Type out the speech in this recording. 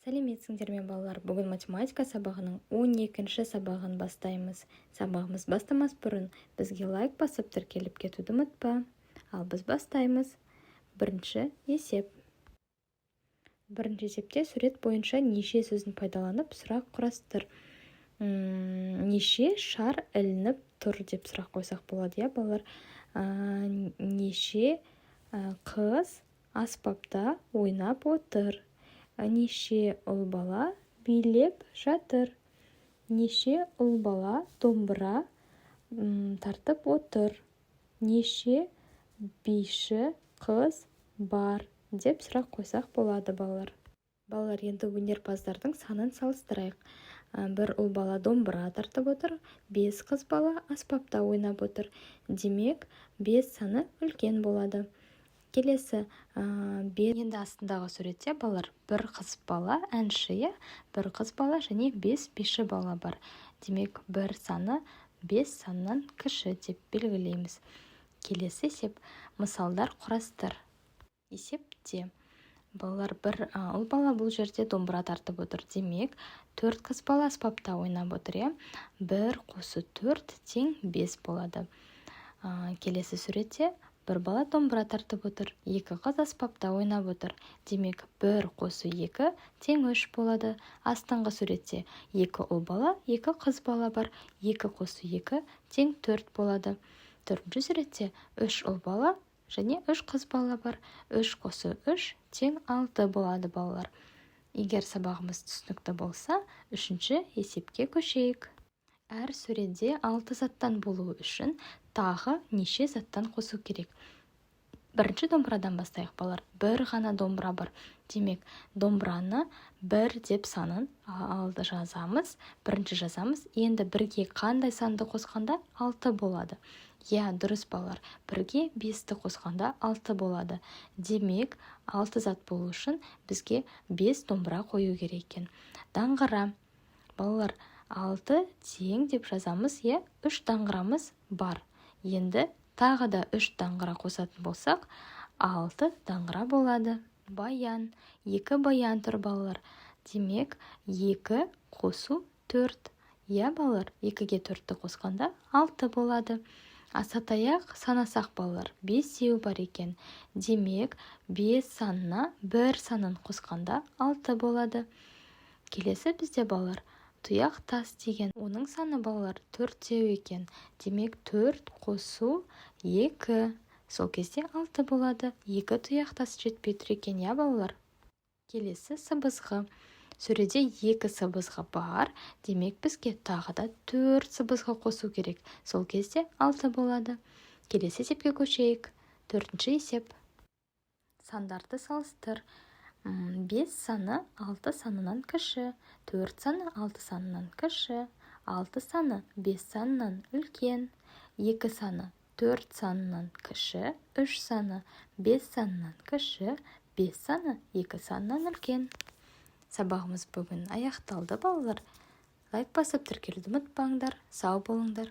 Сәлеметсіңдер ме балалар, бүгін математика сабағының 12-ші сабағын бастаймыз. Сабағымыз бастамас бұрын бізге лайк басып тіркеліп кетуді ұмытпа. Ал біз бастаймыз. Бірінші есеп. Бірінші есепте сурет бойынша неше сөзін пайдаланып сұрақ құрастыр. Неше шар ілініп тұр деп сұрақ қойсақ болады, балалар. Неше қыз аспапта ойнап отыр. Неше ұл бала билеп жатыр. Неше ұл бала домбыра тартып отыр. Неше биші қыз бар деп сұрақ қойсақ болады, балалар. Балалар, енді өнерпаздардың санын салыстырайық. Бір ұл бала домбыра тартып отыр, 5 қыз бала аспапта ойнап отыр. Демек, 5 саны үлкен болады. Келесі, енді астындағы суретте балалар, бір қыз бала әнші, бір қыз бала және 5 биші бала бар. Демек, бір саны 5 санынан кіші деп белгілейміз. Келесі есеп, мысалдар құрастыр. Есепте балалар, бір ұл бала бұл жерде домбыра тартып отыр. Демек, 4 қыз бала аспапта ойнап отыр. 1 қосу 4 тең 5 болады. Келесі суретте бір бала домбыра тартып отыр. 2 қыз аспапта ойнап отыр. Демек, 1 қосу 2 тең 3 болады. Астыңғы суретте 2 ұл бала, 2 қыз бала бар. 2 қосу 2 тең 4 болады. Төртінші суретте 3 ұл бала және 3 қыз бала бар. 3 қосу 3 тең 6 болады, балалар. Егер сабағымыз түсінікті болса, үшінші есепке көшейік. Әр сөреде 6 заттан болуы үшін тағы неше заттан қосу керек. Бірінші домбырадан бастайық, балалар. Бір ғана домбыра бар. Демек, домбыраны 1 деп санын алды жазамыз. Бірінші жазамыз. Енді бірге қандай санды қосқанда 6 болады. Дұрыс, балалар. Бірге 5-ті қосқанда 6 болады. Демек, 6 зат болу үшін бізге 5 домбыра қою керек екен. Даңғыра. Балалар, 6 тең деп жазамыз, 3 даңғырамыз бар. Енді тағы да 3 даңғыра қосатын болсақ, 6 даңғыра болады. Баян. 2 баян тұр, балалар. Демек, 2 қосу 4. Балалар, 2-ге 4-ті қосқанда 6 болады. Асатаяқ санасақ, балалар, 5 бар екен. Демек, 5 санына 1 санын қосқанда 6 болады. Келесі бізде, балалар, тұяқ тас деген. Оның саны, балалар, 4 екен. Демек, 4 қосу 2. Сол кезде 6 болады. 2 тұяқ тас жетпей тұр екен, балалар. Келесі сыбызғы. Сөреде 2 сыбызғы бар. Демек, бізге тағы да 4 сыбызғы қосу керек. Сол кезде 6 болады. Келесі есепке көшейік. Төртінші есеп. Сандарды салыстыр. 5 саны 6 санынан кіші. 4 саны 6 санынан кіші. 6 саны 5 санынан үлкен. 2 саны 4 санынан кіші. 3 саны 5 санынан кіші. 5 саны 2 санынан үлкен. Сабағымыз бүгін аяқталды, балалар. Лайк басып тіркелуді ұмытпаңдар. Сау болыңдар.